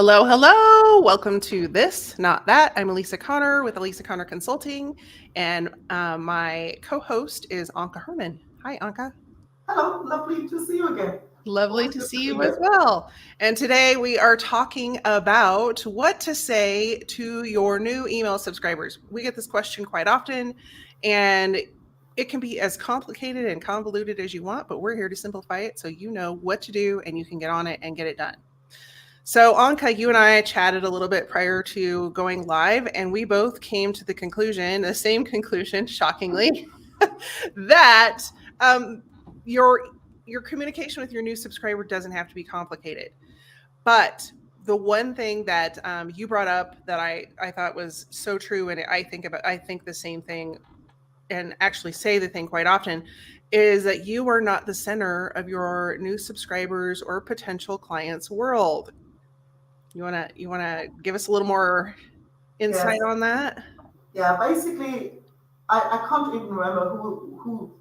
Hello, hello. Welcome to This, Not That. I'm Elisa Connor with Elisa Connor Consulting, and my co host is Anka Herman. Hi, Anka. Hello, lovely to see you again. Lovely Always to good to see be you as here. well. And today we are talking about what to say to your new email subscribers. We get this question quite often, and it can be as complicated and convoluted as you want, but we're here to simplify it so you know what to do and you can get on it and get it done. So, Anka, you and I chatted a little bit prior to going live, and we both came to the conclusion, the same conclusion, shockingly, that um, your your communication with your new subscriber doesn't have to be complicated. But the one thing that you brought up that I thought was so true, and I think the same thing, and actually say the thing quite often, is that you are not the center of your new subscribers or potential clients' world. You wanna give us a little more insight Yes. on that? Yeah, basically, I can't even remember who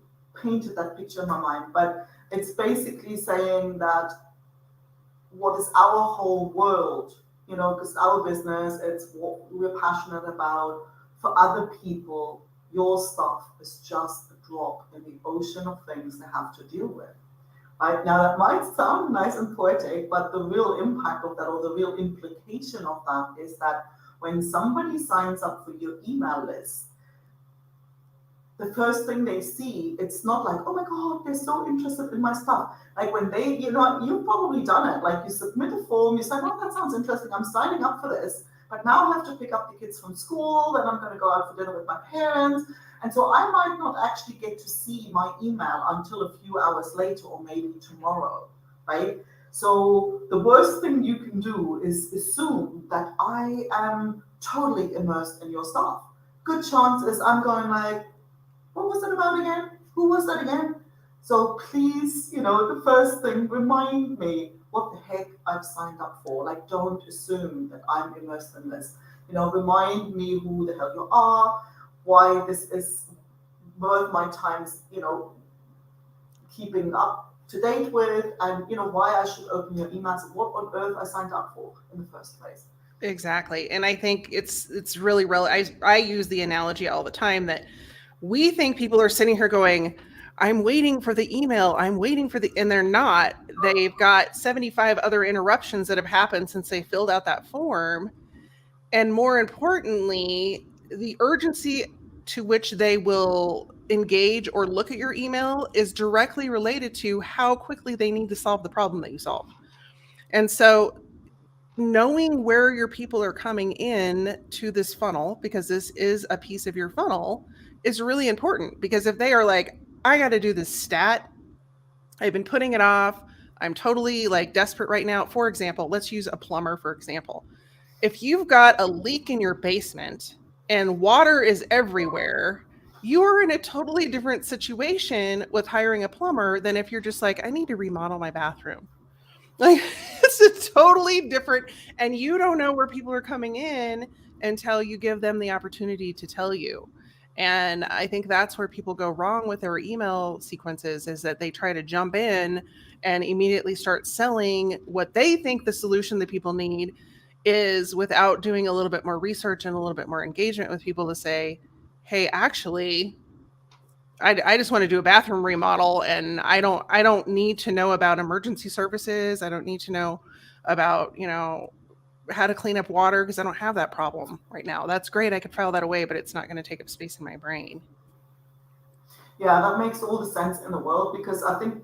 painted that picture in my mind, but it's basically saying that what is our whole world, because our business, it's what we're passionate about. For other people, your stuff is just a drop in the ocean of things they have to deal with. Right now, that might sound nice and poetic, but the real impact of that, or the real implication of that, is that when somebody signs up for your email list, the first thing they see, it's not like, oh my God, they're so interested in my stuff. Like when you've probably done it. Like you submit a form, you say, oh, that sounds interesting. I'm signing up for this. But now I have to pick up the kids from school, then I'm going to go out for dinner with my parents. And so I might not actually get to see my email until a few hours later or maybe tomorrow, right? So the worst thing you can do is assume that I am totally immersed in your stuff. Good chance is I'm going like, what was it about again? Who was that again? So please, the first thing, remind me what the heck I've signed up for. Like, don't assume that I'm immersed in this. Remind me who the hell you are, why this is worth my time, keeping up to date with, and why I should open your emails and what on earth I signed up for in the first place. Exactly. And I think it's really I use the analogy all the time that we think people are sitting here going, I'm waiting for the email, I'm waiting for the, and they're not. They've got 75 other interruptions that have happened since they filled out that form. And more importantly, the urgency to which they will engage or look at your email is directly related to how quickly they need to solve the problem that you solve. And so knowing where your people are coming in to this funnel, because this is a piece of your funnel, is really important. Because if they are like, I got to do this stat, I've been putting it off, I'm totally like desperate right now. For example, let's use a plumber, for example. If you've got a leak in your basement and water is everywhere, you are in a totally different situation with hiring a plumber than if you're just like, I need to remodel my bathroom. Like it's a totally different, and you don't know where people are coming in until you give them the opportunity to tell you. And I think that's where people go wrong with their email sequences is that they try to jump in and immediately start selling what they think the solution that people need is without doing a little bit more research and a little bit more engagement with people to say, hey, actually, I just want to do a bathroom remodel and I don't need to know about emergency services. I don't need to know about, how to clean up water because I don't have that problem right now. That's great. I could file that away, but it's not going to take up space in my brain. Yeah, that makes all the sense in the world because I think,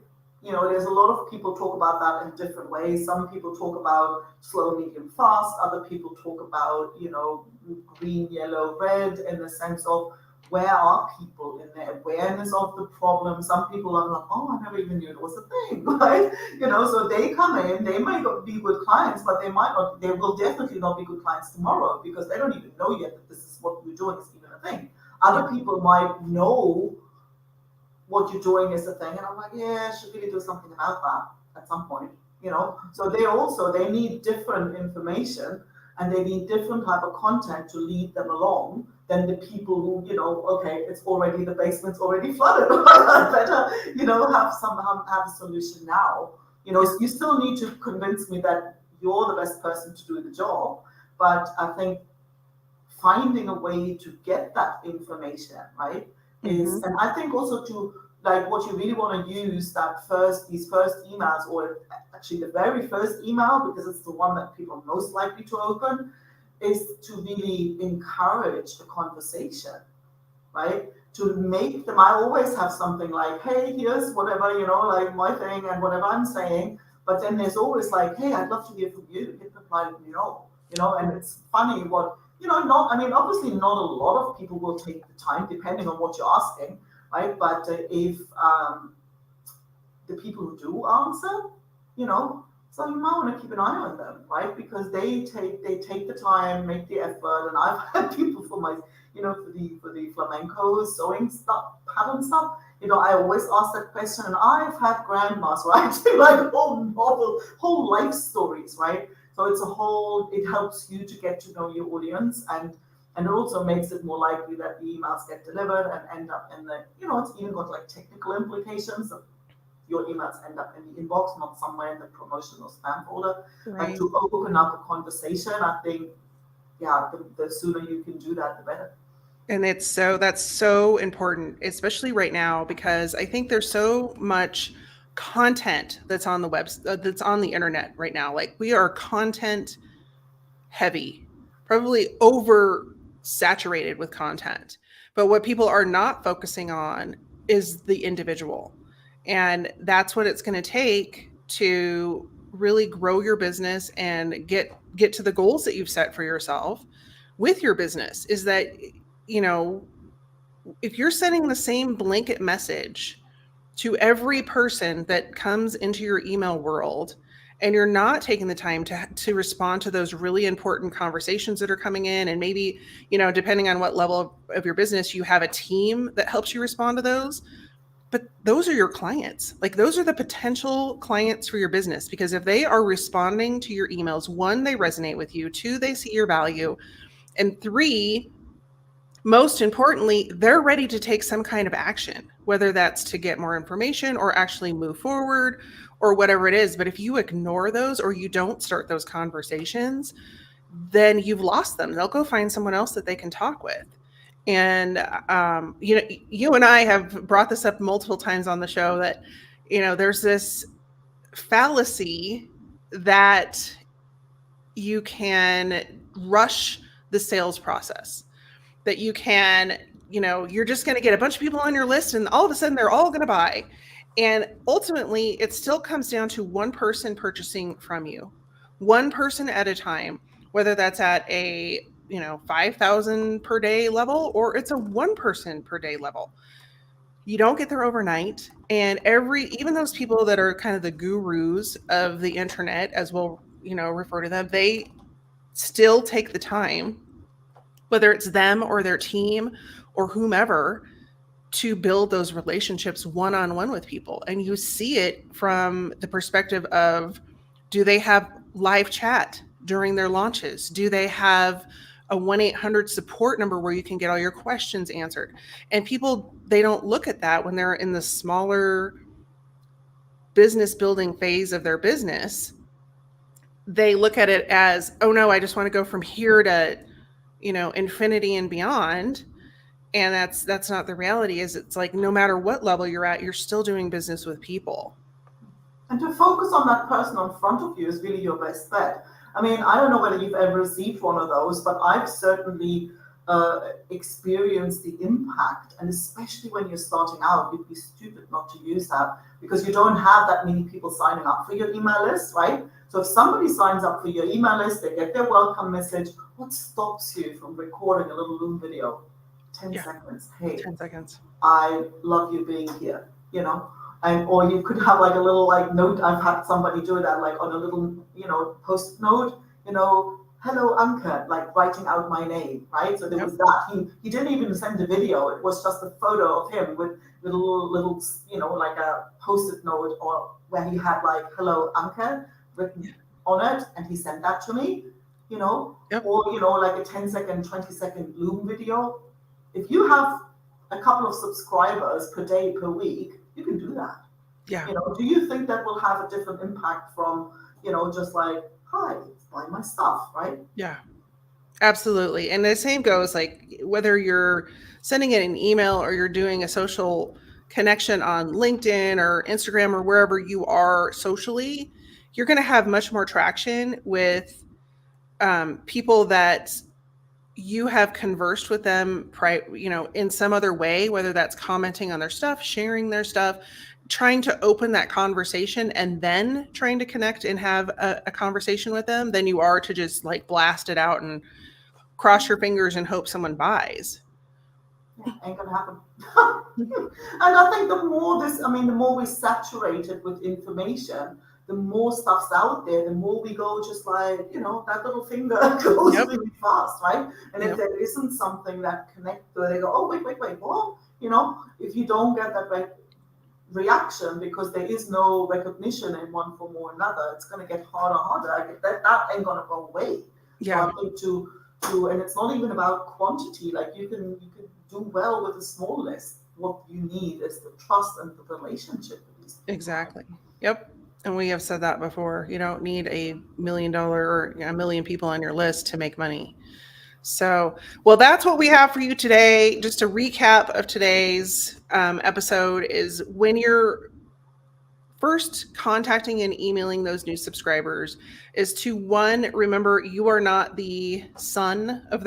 there's a lot of people talk about that in different ways. Some people talk about slow, medium, fast. Other people talk about, green, yellow, red in the sense of where are people in their awareness of the problem. Some people are like, oh, I never even knew it was a thing, right? So they come in, they might not be good clients, but they will definitely not be good clients tomorrow because they don't even know yet that this is what you're doing is even a thing. Yeah. Other people might know what you're doing is a thing. And I'm like, yeah, I should really do something about that at some point. So they need different information and they need different type of content to lead them along than the people who, okay, it's already the basement's already flooded. I better, have a solution now. Yeah. You still need to convince me that you're the best person to do the job. But I think finding a way to get that information, right, is, and I think also to, like, what you really want to use these first emails, or actually the very first email, because it's the one that people are most likely to open, is to really encourage the conversation, right? To make them, I always have something like, hey, here's whatever, like my thing and whatever I'm saying. But then there's always like, hey, I'd love to hear from you. Hit reply, and it's funny what, obviously not a lot of people will take the time, depending on what you're asking, right? But if the people who do answer, so you might want to keep an eye on them, right? Because they take the time, make the effort. And I've had people for my, for the flamenco sewing stuff, pattern stuff, I always ask that question. And I've had grandmas writing like whole life stories, right? So it helps you to get to know your audience, and it also makes it more likely that the emails get delivered and end up in the, it's even got like technical implications of your emails end up in the inbox, not somewhere in the promotion or spam folder. Right. But to open up a conversation, I think, the sooner you can do that, the better. And that's so important, especially right now, because I think there's so much content that's on the web, that's on the internet right now. Like, we are content heavy, probably over saturated with content. But what people are not focusing on is the individual. And that's what it's going to take to really grow your business and get to the goals that you've set for yourself with your business. Is that, if you're sending the same blanket message to every person that comes into your email world, and you're not taking the time to respond to those really important conversations that are coming in, and maybe, depending on what level of your business, you have a team that helps you respond to those. But those are your clients. Like, those are the potential clients for your business, because if they are responding to your emails, 1, they resonate with you, 2, they see your value, and 3, most importantly, they're ready to take some kind of action, whether that's to get more information or actually move forward or whatever it is. But if you ignore those, or you don't start those conversations, then you've lost them. They'll go find someone else that they can talk with. And, you and I have brought this up multiple times on the show that, there's this fallacy that you can rush the sales process, that you can, you're just going to get a bunch of people on your list and all of a sudden they're all going to buy. And ultimately, it still comes down to one person purchasing from you, one person at a time, whether that's at a 5,000 per day level, or it's a 1 person per day level. You don't get there overnight. And even those people that are kind of the gurus of the internet, as we'll, refer to them, they still take the time, whether it's them or their team or whomever, to build those relationships one-on-one with people. And you see it from the perspective of, do they have live chat during their launches? Do they have a 1-800 support number where you can get all your questions answered? And people, they don't look at that when they're in the smaller business building phase of their business. They look at it as, oh no, I just want to go from here to, infinity and beyond. And that's not the reality. It's like, no matter what level you're at, you're still doing business with people. And to focus on that person in front of you is really your best bet. I mean, I don't know whether you've ever received one of those, but I've certainly experienced the impact. And especially when you're starting out, you'd be stupid not to use that, because you don't have that many people signing up for your email list, right? So if somebody signs up for your email list, they get their welcome message. What stops you from recording a little Loom video? 10 seconds. Hey, 10 seconds. I love you being here, or you could have like a little note. I've had somebody do that, like on a little, post note, hello, Anke, like writing out my name, right? So there was that. He didn't even send a video. It was just a photo of him with little, like a post-it note, or where he had like, hello, Anke, written on it. And he sent that to me, or, like a 10-second, 20-second Loom video. If you have a couple of subscribers per day, per week, you can do that. Yeah. Do you think that will have a different impact from, just like hi, buy my stuff, right? Yeah, absolutely. And the same goes like whether you're sending it an email or you're doing a social connection on LinkedIn or Instagram or wherever you are socially, you're going to have much more traction with people that you have conversed with them, in some other way, whether that's commenting on their stuff, sharing their stuff, trying to open that conversation and then trying to connect and have a conversation with them than you are to just like blast it out and cross your fingers and hope someone buys. Yeah, ain't gonna happen. And I think the more we're saturated with information, the more stuff's out there, the more we go just like, that little finger goes Yep. really fast, right? And Yep. if there isn't something that connects, they go, oh, wait, well, if you don't get that reaction because there is no recognition in one form or another, it's going to get harder. That ain't going to go away. Yeah. So I think and it's not even about quantity. Like you can do well with a small list. What you need is the trust and the relationship with these people. Exactly. Yep. And we have said that before. You don't need $1 million or a million people on your list to make money. So, well, that's what we have for you today. Just a recap of today's episode is when you're first contacting and emailing those new subscribers is to, one, remember you are not the sun of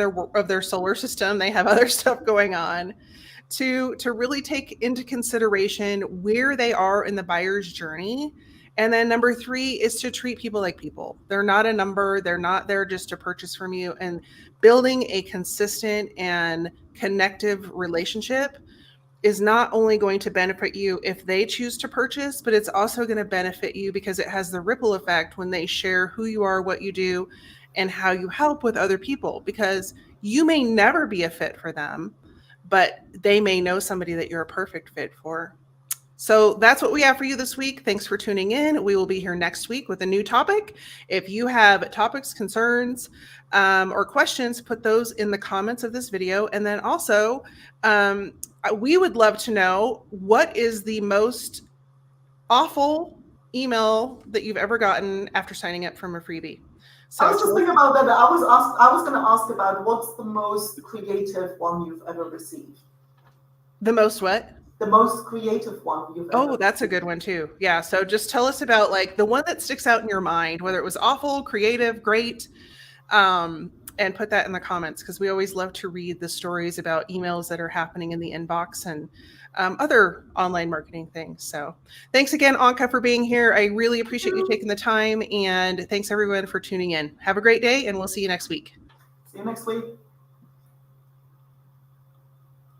their solar system. They have other stuff going on. To really take into consideration where they are in the buyer's journey. And then number 3 is to treat people like people. They're not a number. They're not there just to purchase from you. And building a consistent and connective relationship is not only going to benefit you if they choose to purchase, but it's also going to benefit you because it has the ripple effect when they share who you are, what you do, and how you help with other people, because you may never be a fit for them, but they may know somebody that you're a perfect fit for. So that's what we have for you this week. Thanks for tuning in. We will be here next week with a new topic. If you have topics, concerns, or questions, put those in the comments of this video. And then also, we would love to know, what is the most awful email that you've ever gotten after signing up from a freebie? So I was just thinking about that. I was going to ask about what's the most creative one you've ever received. The most what? The most creative one you've ever received. That's a good one too. Yeah. So just tell us about like the one that sticks out in your mind, whether it was awful, creative, great, and put that in the comments, because we always love to read the stories about emails that are happening in the inbox and other online marketing things. So thanks again, Anka, for being here. I really appreciate you taking the time, and thanks everyone for tuning in. Have a great day, and we'll see you next week. See you next week.